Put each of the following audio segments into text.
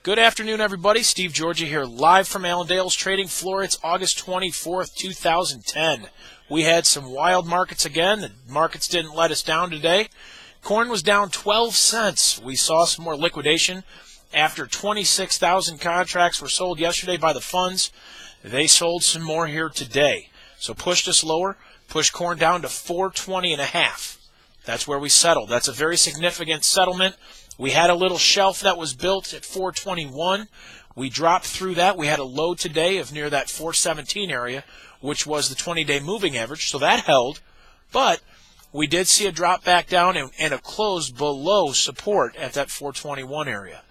Good afternoon, everybody. Steve Georgia here, live from Allendale's trading floor. It's August 24th, 2010. We had some wild markets again. The markets didn't let us down today. Corn was down 12 cents. We saw some more liquidation after 26,000 contracts were sold yesterday by the funds. They sold some more here today. So pushed us lower, pushed corn down to 420.5. That's where we settled. That's a very significant settlement. We had a little shelf that was built at 421. We dropped through that. We had a low today of near that 417 area, which was the 20-day moving average, so that held. But we did see a drop back down and a close below support at that 421 area.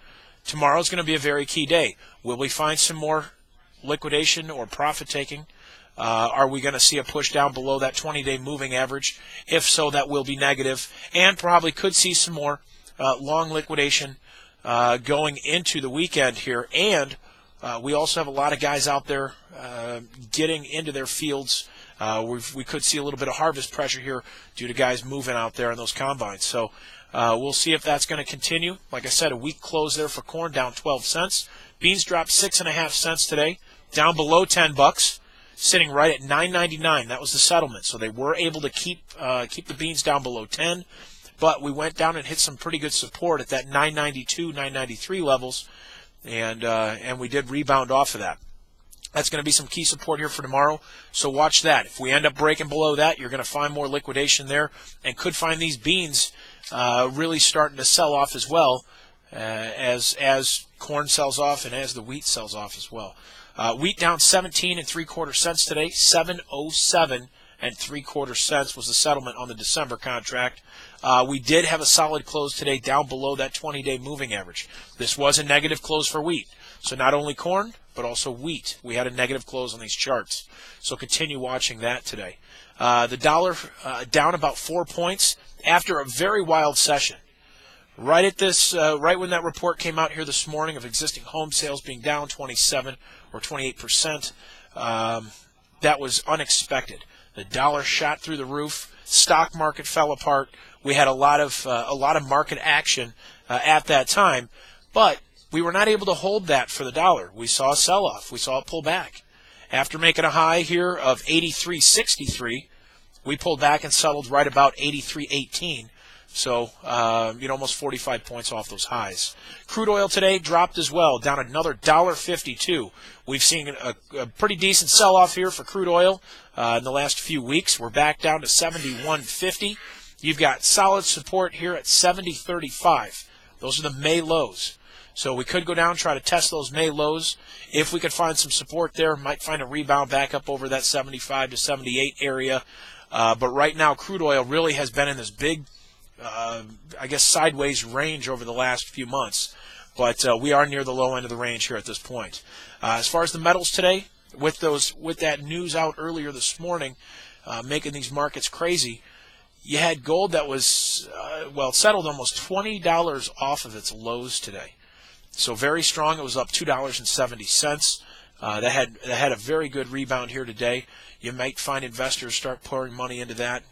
Tomorrow's going to be a very key day. Will we find some more liquidation or profit taking? Are we going to see a push down below that 20-day moving average? If so, that will be negative, and probably could see some more long liquidation going into the weekend here. And we also have a lot of guys out there getting into their fields. We could see a little bit of harvest pressure here due to guys moving out there in those combines. So we'll see if that's going to continue. Like I said, a weak close there for corn, down 12 cents. Beans dropped 6.5 cents today, down below $10, sitting right at $9.99. That was the settlement. So they were able to keep the beans down below 10. But we went down and hit some pretty good support at that 992, 993 levels, and we did rebound off of that. That's going to be some key support here for tomorrow, so watch that. If we end up breaking below that, you're going to find more liquidation there, and could find these beans really starting to sell off as well, as corn sells off and as the wheat sells off as well. Wheat down 17 3/4 cents today, 707 3/4 cents was the settlement on the December contract. We did have a solid close today, down below that 20-day moving average. This was a negative close for wheat. So not only corn, but also wheat. We had a negative close on these charts. So continue watching that today. The dollar down about 4 points after a very wild session. Right at this, right when that report came out here this morning of existing home sales being down 27 or 28%, that was unexpected. The dollar shot through the roof. Stock market fell apart. We had a lot of market action at that time, but we were not able to hold that for the dollar. We saw a sell-off. We saw it pull back. After making a high here of 83.63, we pulled back and settled right about 83.18. So, almost 45 points off those highs. Crude oil today dropped as well, down another $1.52. We've seen a pretty decent sell-off here for crude oil in the last few weeks. We're back down to 71.50. You've got solid support here at 70.35. Those are the May lows. So we could go down, try to test those May lows. If we could find some support there, might find a rebound back up over that 75 to 78 area. But right now, crude oil really has been in this big, sideways range over the last few months. But we are near the low end of the range here at this point. As far as the metals today, with that news out earlier this morning, making these markets crazy, you had gold that was, settled almost $20 off of its lows today. So very strong. It was up $2.70. That had a very good rebound here today. You might find investors start pouring money into that,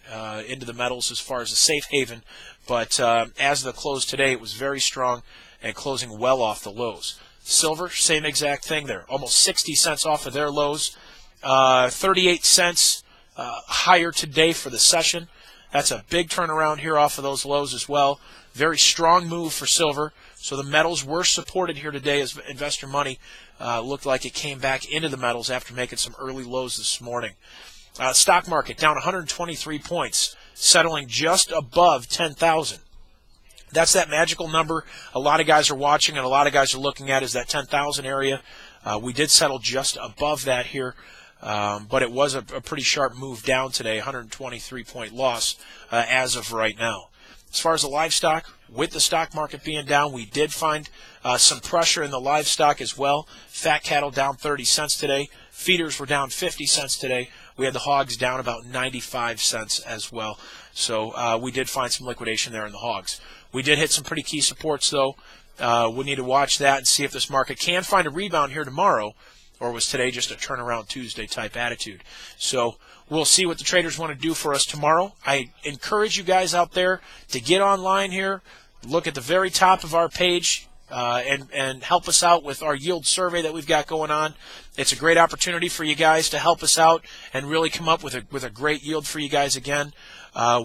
into the metals as far as a safe haven. But as of the close today, it was very strong and closing well off the lows. Silver, same exact thing there. Almost 60 cents off of their lows. 38 cents higher today for the session. That's a big turnaround here off of those lows as well. Very strong move for silver. So the metals were supported here today as investor money looked like it came back into the metals after making some early lows this morning. Stock market down 123 points, settling just above 10,000. That's that magical number a lot of guys are watching and a lot of guys are looking at is that 10,000 area. We did settle just above that here. But it was a pretty sharp move down today, 123-point loss as of right now. As far as the livestock, with the stock market being down, we did find some pressure in the livestock as well. Fat cattle down 30 cents today. Feeders were down 50 cents today. We had the hogs down about 95 cents as well. So we did find some liquidation there in the hogs. We did hit some pretty key supports, though. We need to watch that and see if this market can find a rebound here tomorrow, or was today just a turnaround Tuesday type attitude. So we'll see what the traders want to do for us tomorrow. I encourage you guys out there to get online here, look at the very top of our page, and help us out with our yield survey that we've got going on. It's a great opportunity for you guys to help us out and really come up with a great yield for you guys again.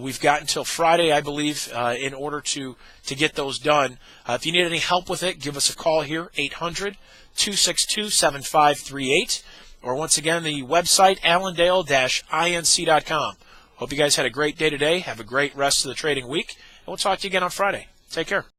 We've got until Friday, I believe, in order to get those done. If you need any help with it, give us a call here, 800-262-7538. Or once again, the website, allendale-inc.com. Hope you guys had a great day today. Have a great rest of the trading week. And we'll talk to you again on Friday. Take care.